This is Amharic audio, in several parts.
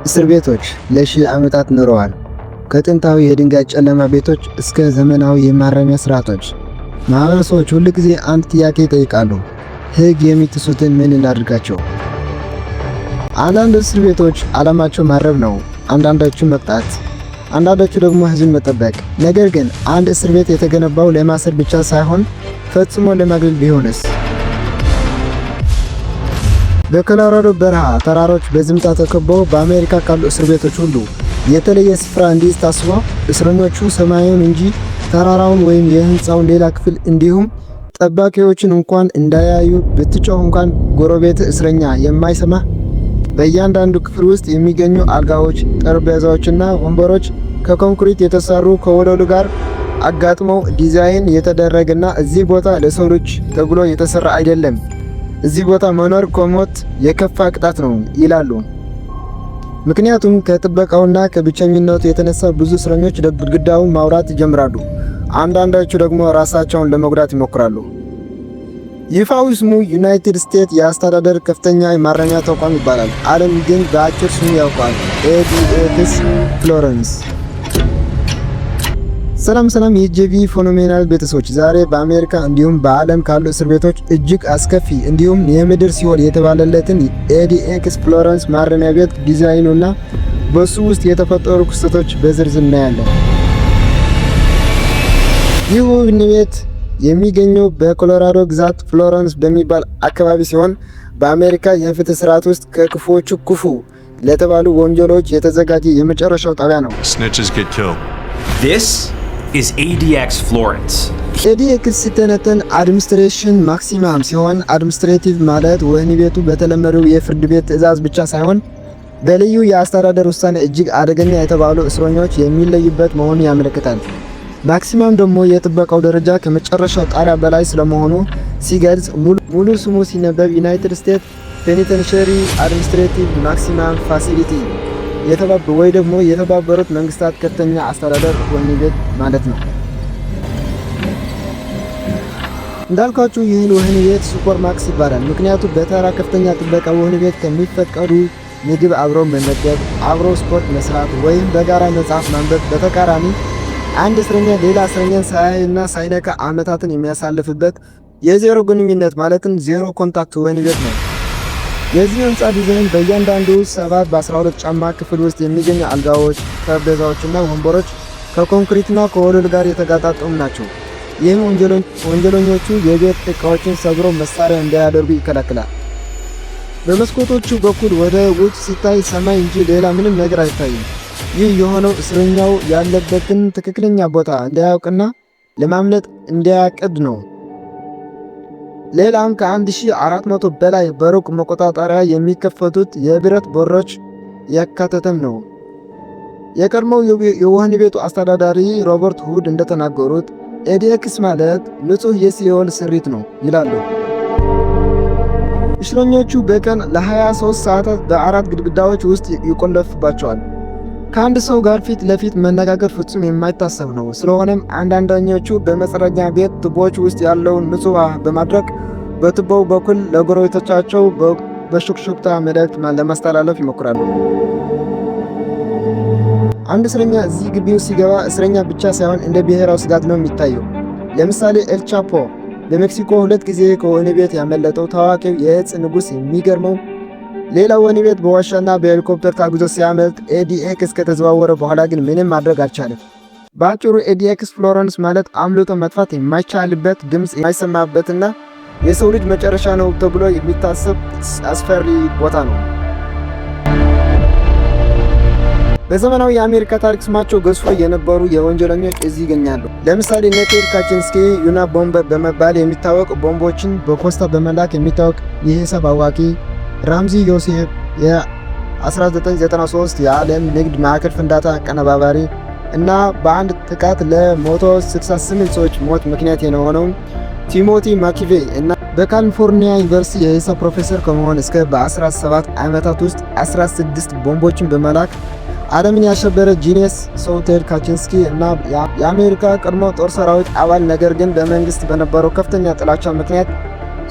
እስር ቤቶች ለሺህ ዓመታት ኖረዋል። ከጥንታዊ የድንጋይ ጨለማ ቤቶች እስከ ዘመናዊ የማረሚያ ስርዓቶች፣ ማህበረሰቦች ሁል ጊዜ አንድ ጥያቄ ይጠይቃሉ፤ ሕግ የሚጥሱትን ምን እናድርጋቸው? አንዳንድ እስር ቤቶች ዓላማቸው ማረብ ነው፣ አንዳንዶቹ መቅጣት፣ አንዳንዶቹ ደግሞ ሕዝብን መጠበቅ። ነገር ግን አንድ እስር ቤት የተገነባው ለማሰር ብቻ ሳይሆን ፈጽሞ ለማግለል ቢሆንስ? በኮሎራዶ በረሃ ተራሮች በዝምታ ተከበው በአሜሪካ ካሉ እስር ቤቶች ሁሉ የተለየ ስፍራ እንዲይዝ ታስቦ እስረኞቹ ሰማዩን እንጂ ተራራውን ወይም የህንፃውን ሌላ ክፍል እንዲሁም ጠባቂዎችን እንኳን እንዳያዩ ብትጮህ እንኳን ጎረቤት እስረኛ የማይሰማ በእያንዳንዱ ክፍል ውስጥ የሚገኙ አልጋዎች፣ ጠረጴዛዎችና ወንበሮች ከኮንክሪት የተሰሩ ከወለሉ ጋር አጋጥመው ዲዛይን የተደረገና እዚህ ቦታ ለሰው ልጅ ተብሎ የተሰራ አይደለም፣ እዚህ ቦታ መኖር ከሞት የከፋ ቅጣት ነው ይላሉ። ምክንያቱም ከጥበቃውና ከብቸኝነቱ የተነሳ ብዙ እስረኞች ግድግዳውን ማውራት ይጀምራሉ። አንዳንዶቹ ደግሞ ራሳቸውን ለመጉዳት ይሞክራሉ። ይፋዊ ስሙ ዩናይትድ ስቴትስ የአስተዳደር ከፍተኛ የማረሚያ ተቋም ይባላል። ዓለም ግን በአጭር ስሙ ያውቃል፣ ኤዲኤክስ ፍሎረንስ። ሰላም የጄቪ ፌኖሜናል ቤተሰቦች፣ ዛሬ በአሜሪካ እንዲሁም በዓለም ካሉ እስር ቤቶች እጅግ አስከፊ እንዲሁም የምድር ሲኦል የተባለለትን ኤዲኤክስ ፍሎረንስ ማረሚያ ቤት ዲዛይኑና በሱ ውስጥ የተፈጠሩ ክስተቶች በዝርዝር እናያለን። ይህ ወህኒ ቤት የሚገኘው በኮሎራዶ ግዛት ፍሎረንስ በሚባል አካባቢ ሲሆን በአሜሪካ የፍትህ ስርዓት ውስጥ ከክፉዎቹ ክፉ ለተባሉ ወንጀሎች የተዘጋጀ የመጨረሻው ጣቢያ ነው። This is ADX Florence. ኤዲኤክስ ሲተነተን አድሚኒስትሬሽን ማክሲማም ሲሆን አድሚኒስትሬቲቭ ማለት ወህኒ ቤቱ በተለመደው የፍርድ ቤት ትዕዛዝ ብቻ ሳይሆን በልዩ የአስተዳደር ውሳኔ እጅግ አደገኛ የተባሉ እስረኞች የሚለዩበት መሆኑን ያመለክታል። ማክሲማም ደግሞ የጥበቃው ደረጃ ከመጨረሻው ጣሪያ በላይ ስለመሆኑ ሲገልጽ ሙሉ ስሙ ሲነበብ ዩናይትድ ስቴትስ ፔኒቴንሸሪ አድሚኒስትሬቲቭ ማክሲማም ፋሲሊቲ ወይ ደግሞ የተባበሩት መንግስታት ከፍተኛ አስተዳደር ወህኒ ቤት ማለት ነው። እንዳልኳችሁ ይህን ወህኒ ቤት ሱፐር ማክስ ይባላል። ምክንያቱም በተራ ከፍተኛ ጥበቃ ወህኒ ቤት ከሚፈቀዱ ምግብ አብሮ መመገብ፣ አብሮ ስፖርት መስራት ወይም በጋራ መጽሐፍ ማንበብ በተቃራኒ አንድ እስረኛ ሌላ እስረኛን ሳያይና ሳይነካ ዓመታትን የሚያሳልፍበት የዜሮ ግንኙነት ማለትም ዜሮ ኮንታክት ወህኒ ቤት ነው። የዚህ ህንፃ ዲዛይን በእያንዳንዱ 7 በ12 ጫማ ክፍል ውስጥ የሚገኙ አልጋዎች፣ ጠረጴዛዎችና ወንበሮች ከኮንክሪትና ከወለል ጋር የተጋጣጠሙ ናቸው። ይህም ወንጀለኞቹ የቤት ዕቃዎችን ሰብሮ መሳሪያ እንዳያደርጉ ይከላከላል። በመስኮቶቹ በኩል ወደ ውጭ ሲታይ ሰማይ እንጂ ሌላ ምንም ነገር አይታይም። ይህ የሆነው እስረኛው ያለበትን ትክክለኛ ቦታ እንዳያውቅና ለማምለጥ እንዳያቅድ ነው። ሌላም ከ1400 በላይ በሩቅ መቆጣጠሪያ የሚከፈቱት የብረት በሮች ያካተተም ነው። የቀድሞው የወህኒ ቤቱ አስተዳዳሪ ሮበርት ሁድ እንደተናገሩት ኤዲኤክስ ማለት ንጹህ የሲኦል ስሪት ነው ይላሉ። እስረኞቹ በቀን ለ23 ሰዓታት በአራት ግድግዳዎች ውስጥ ይቆለፍባቸዋል። ከአንድ ሰው ጋር ፊት ለፊት መነጋገር ፍጹም የማይታሰብ ነው። ስለሆነም አንዳንዶቹ በመጸዳጃ ቤት ቱቦዎች ውስጥ ያለውን ንጹህ ውሃ በማድረግ በቱቦው በኩል ለጎረቤቶቻቸው በሹክሹክታ መልእክት ለማስተላለፍ ይሞክራሉ። አንድ እስረኛ እዚህ ግቢ ውስጥ ሲገባ እስረኛ ብቻ ሳይሆን እንደ ብሔራዊ ስጋት ነው የሚታየው። ለምሳሌ ኤል ቻፖ በሜክሲኮ 2 ጊዜ ከወህኒ ቤት ያመለጠው ታዋቂው የእጽ ንጉሥ የሚገርመው ሌላ ወህኒ ቤት በዋሻና በሄሊኮፕተር ታግዞ ሲያመልጥ ኤዲኤክስ ከተዘዋወረ በኋላ ግን ምንም ማድረግ አልቻለም። በአጭሩ ኤዲኤክስ ፍሎረንስ ማለት አምልጦ መጥፋት የማይቻልበት ድምፅ የማይሰማበትና የሰው ልጅ መጨረሻ ነው ተብሎ የሚታሰብ አስፈሪ ቦታ ነው። በዘመናዊ የአሜሪካ ታሪክ ስማቸው ገዝፎ የነበሩ የወንጀለኞች እዚህ ይገኛሉ። ለምሳሌ ቴድ ካቺንስኪ ዩና ቦምበር በመባል የሚታወቅ ቦምቦችን በፖስታ በመላክ የሚታወቅ የሂሳብ አዋቂ፣ ራምዚ ዮሴፍ የ1993 የዓለም ንግድ ማዕከል ፍንዳታ አቀነባባሪ እና በአንድ ጥቃት ለ168 ሰዎች ሞት ምክንያት የሆነውን ቲሞቲ ማኪቬይ እና በካሊፎርኒያ ዩኒቨርሲቲ የሂሳብ ፕሮፌሰር ከመሆን እስከ በ17 ዓመታት ውስጥ 16 ቦምቦችን በመላክ ዓለምን ያሸበረ ጂኒየስ ሰው ቴድ ካቺንስኪ እና የአሜሪካ ቀድሞ ጦር ሰራዊት አባል፣ ነገር ግን በመንግስት በነበረው ከፍተኛ ጥላቻ ምክንያት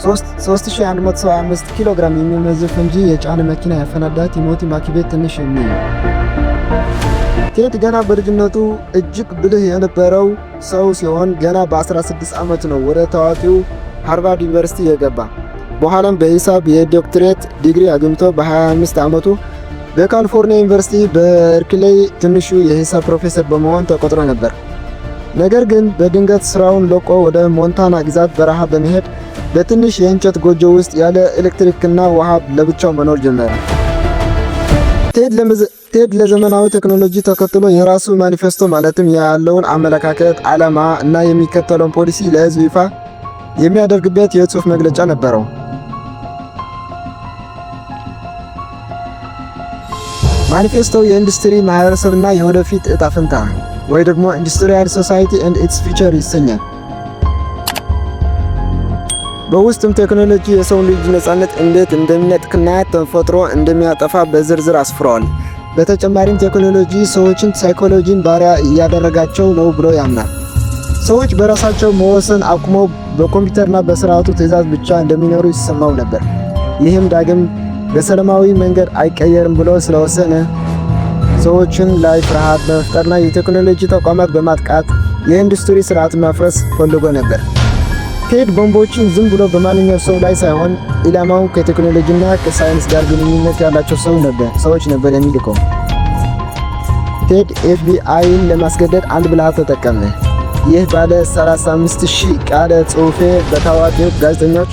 3175 ኪሎ ግራም የሚመዝን ፈንጂ የጫነ መኪና ያፈነዳ ቲሞቲ ማኪቤ ትንሽ የሚል ቴድ ገና በልጅነቱ እጅግ ብልህ የነበረው ሰው ሲሆን ገና በ16 ዓመቱ ነው ወደ ታዋቂው ሃርቫርድ ዩኒቨርሲቲ የገባ። በኋላም በሂሳብ የዶክትሬት ዲግሪ አግኝቶ በ25 ዓመቱ በካሊፎርኒያ ዩኒቨርሲቲ በበርክሌይ ትንሹ የሂሳብ ፕሮፌሰር በመሆን ተቆጥሮ ነበር። ነገር ግን በድንገት ስራውን ለቆ ወደ ሞንታና ግዛት በረሃ በመሄድ በትንሽ የእንጨት ጎጆ ውስጥ ያለ ኤሌክትሪክና ውሃ ለብቻው መኖር ጀመረ። ቴድ ለዘመናዊ ቴክኖሎጂ ተከትሎ የራሱ ማኒፌስቶ ማለትም ያለውን አመለካከት፣ ዓላማ እና የሚከተለውን ፖሊሲ ለህዝብ ይፋ የሚያደርግበት የጽሑፍ መግለጫ ነበረው። ማኒፌስቶው የኢንዱስትሪ ማህበረሰብና የወደፊት እጣ ፈንታ ወይ ደግሞ ኢንዱስትሪያል ሶሳይቲ ኤንድ ኢትስ ፊውቸር ይሰኛል። በውስጥም ቴክኖሎጂ የሰው ልጅ ነጻነት እንዴት እንደሚነጥቅና ተፈጥሮ እንደሚያጠፋ በዝርዝር አስፍሯል። በተጨማሪም ቴክኖሎጂ ሰዎችን ሳይኮሎጂን ባሪያ እያደረጋቸው ነው ብሎ ያምናል። ሰዎች በራሳቸው መወሰን አቁመው በኮምፒውተርና በስርዓቱ ትዕዛዝ ብቻ እንደሚኖሩ ይሰማው ነበር። ይህም ዳግም በሰላማዊ መንገድ አይቀየርም ብሎ ስለወሰነ ሰዎችን ላይ ፍርሃት በመፍጠርና የቴክኖሎጂ ተቋማት በማጥቃት የኢንዱስትሪ ስርዓት ማፍረስ ፈልጎ ነበር። ቴድ ቦምቦችን ዝም ብሎ በማንኛውም ሰው ላይ ሳይሆን ኢላማው ከቴክኖሎጂና ከሳይንስ ጋር ግንኙነት ያላቸው ሰዎች ነበር የሚልከው። ቴድ ኤፍቢአይን ለማስገደድ አንድ ብልሃት ተጠቀመ። ይህ ባለ 35,000 ቃለ ጽሑፍ በታዋቂ ጋዜጠኞች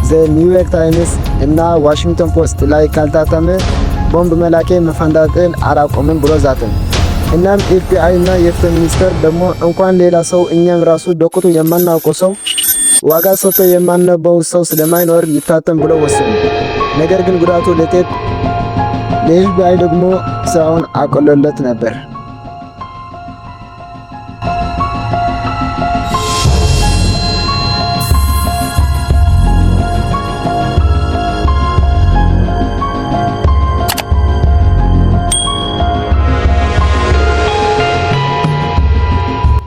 ዘ ኒውዮርክ ታይምስ እና ዋሽንግተን ፖስት ላይ ካልታተመ ቦምብ መላኬ መፈንዳትን አላቆምም ብሎ ዛተ። እናም ኤፍቢአይ እና የፍትህ ሚኒስቴር ደግሞ እንኳን ሌላ ሰው እኛም ራሱ በቁጡ የማናውቀው ሰው ዋጋ ሰጥቶ የማነበው ሰው ስለማይኖር ይታተም ብሎ ወሰኑ። ነገር ግን ጉዳቱ ለቴድ ለኤፍቢአይ ደግሞ ስራውን አቆለለት ነበር።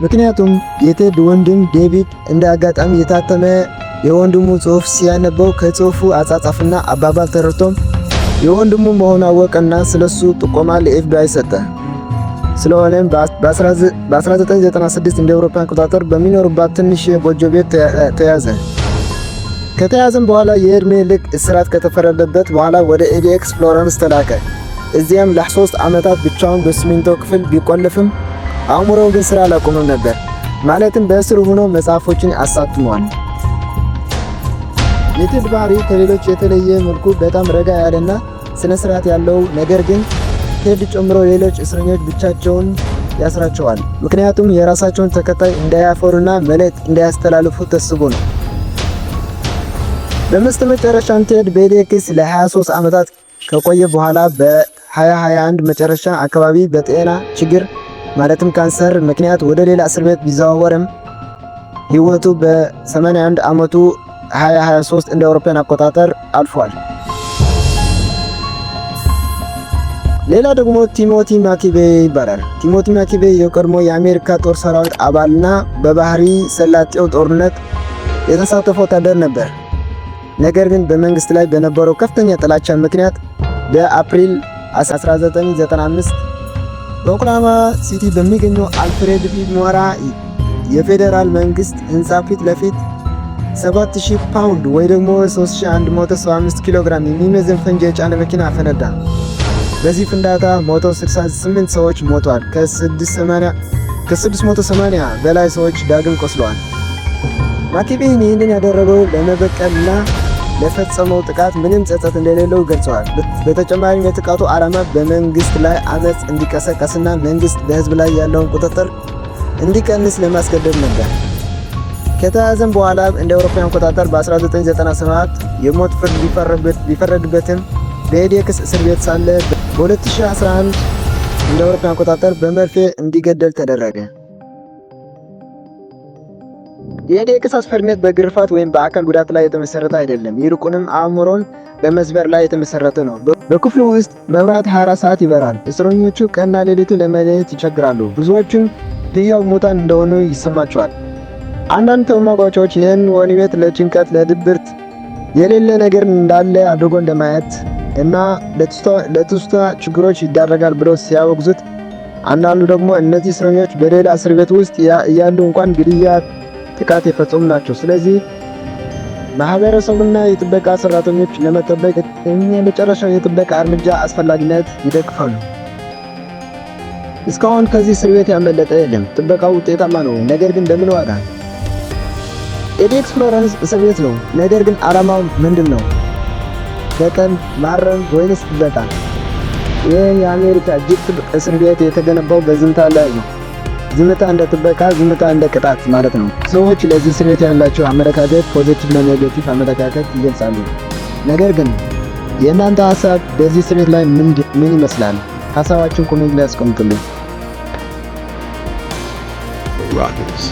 ምክንያቱም የቴድ ወንድም ዴቪድ እንደ አጋጣሚ የታተመ የወንድሙ ጽሑፍ ሲያነበው ከጽሑፉ አጻጻፍና አባባል ተረድቶም የወንድሙ መሆኑን አወቀና ስለሱ ጥቆማ ለኤፍቢአይ ሰጠ። ስለሆነም በ1996 እንደ አውሮፓውያን አቆጣጠር በሚኖርባት ትንሽ ጎጆ ቤት ተያዘ። ከተያዘም በኋላ የእድሜ ልክ እስራት ከተፈረደበት በኋላ ወደ ኤዲኤክስ ፍሎረንስ ተላከ። እዚያም ለ3 ዓመታት ብቻውን በሲሚንቶ ክፍል ቢቆለፍም አእምሮው ግን ስራ አላቆመም ነበር። ማለትም በእስር ሆኖ መጽሐፎችን አሳትሟል። የቴድ ባህሪ ከሌሎች የተለየ መልኩ በጣም ረጋ ያለና ስነ ስርዓት ያለው፣ ነገር ግን ቴድ ጨምሮ ሌሎች እስረኞች ብቻቸውን ያስራቸዋል። ምክንያቱም የራሳቸውን ተከታይ እንዳያፈሩና መልእክት እንዳያስተላልፉ ተስቦ ነው። በመጨረሻም ቴድ በኤዲኤክስ ለ23 ዓመታት ከቆየ በኋላ በ2021 መጨረሻ አካባቢ በጤና ችግር ማለትም ካንሰር ምክንያት ወደ ሌላ እስር ቤት ቢዘዋወርም ህይወቱ በ81 ዓመቱ 2023 እንደ አውሮፓውያን አቆጣጠር አልፏል። ሌላ ደግሞ ቲሞቲ ማኪቤ ይባላል። ቲሞቲ ማኪቤ የቀድሞ የአሜሪካ ጦር ሰራዊት አባልና በባህሪ ሰላጤው ጦርነት የተሳተፈ ወታደር ነበር። ነገር ግን በመንግስት ላይ በነበረው ከፍተኛ ጥላቻ ምክንያት በአፕሪል 1995 በኦክላሆማ ሲቲ በሚገኘው አልፍሬድ ቢ ሞራ የፌዴራል መንግስት ህንፃ ፊት ለፊት 7000 ፓውንድ ወይ ደግሞ 3175 ኪሎ ግራም የሚመዝን ፈንጂ የጫነ መኪና አፈነዳ። በዚህ ፍንዳታ 168 ሰዎች ሞተዋል። ከ680 በላይ ሰዎች ዳግም ቆስለዋል። ማኪቤ ይህንን ያደረገው ለመበቀልና ለፈጸመው ጥቃት ምንም ጸጸት እንደሌለው ገልጸዋል። በተጨማሪም የጥቃቱ ዓላማ በመንግስት ላይ አመጽ እንዲቀሰቀስና መንግስት በህዝብ ላይ ያለውን ቁጥጥር እንዲቀንስ ለማስገደድ ነበር። ከተያዘም በኋላ እንደ አውሮፓውያን አቆጣጠር በ1997 የሞት ፍርድ ቢፈረድበትም በኤዲኤክስ እስር ቤት ሳለ በ2011 እንደ አውሮፓውያን አቆጣጠር በመርፌ እንዲገደል ተደረገ። የኢዲኤክስ አስፈሪነት በግርፋት ወይም በአካል ጉዳት ላይ የተመሰረተ አይደለም። ይልቁንም አእምሮን በመስበር ላይ የተመሰረተ ነው። በክፍሉ ውስጥ መብራት 24 ሰዓት ይበራል። እስረኞቹ ቀንና ሌሊቱ ለመለየት ይቸግራሉ። ብዙዎቹም ሕያው ሙታን እንደሆኑ ይሰማቸዋል። አንዳንድ ተሟጋቾች ይህን ወህኒ ቤት ለጭንቀት፣ ለድብርት፣ የሌለ ነገር እንዳለ አድርጎ እንደማየት እና ለትውስታ ችግሮች ይዳረጋል ብለው ሲያወግዙት፣ አንዳንዱ ደግሞ እነዚህ እስረኞች በሌላ እስር ቤት ውስጥ እያሉ እንኳን ግድያ፣ ጥቃት የፈጸሙ ናቸው። ስለዚህ ማህበረሰቡና የጥበቃ ሰራተኞች ለመጠበቅ የመጨረሻው የጥበቃ እርምጃ አስፈላጊነት ይደግፋሉ። እስካሁን ከዚህ እስር ቤት ያመለጠ የለም። ጥበቃው ውጤታማ ነው፣ ነገር ግን በምን ዋጋ? ኢዲኤክስ ፍሎረንስ እስር ቤት ነው፣ ነገር ግን ዓላማው ምንድን ነው? በቀል፣ ማረም ወይንስ ጥበቃ? ይህ የአሜሪካ እጅግ ጥብቅ እስር ቤት የተገነባው በዝምታ ላይ ነው። ዝምታ እንደ ጥበቃ፣ ዝምታ እንደ ቅጣት ማለት ነው። ሰዎች ለዚህ እስር ቤት ያላቸው አመለካከት ፖዚቲቭ እና ኔጌቲቭ አመለካከት ይገልጻሉ። ነገር ግን የእናንተ ሀሳብ በዚህ እስር ቤት ላይ ምን ይመስላል? ሀሳባችሁን ኮሜንት ላይ አስቀምጡልኝ። Rogers,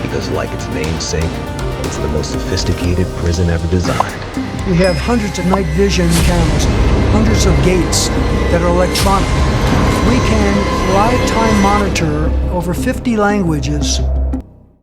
because like its namesake, it's the most sophisticated prison ever designed. We have hundreds of night vision cameras, hundreds of gates that are electronic. We can live time monitor over 50 languages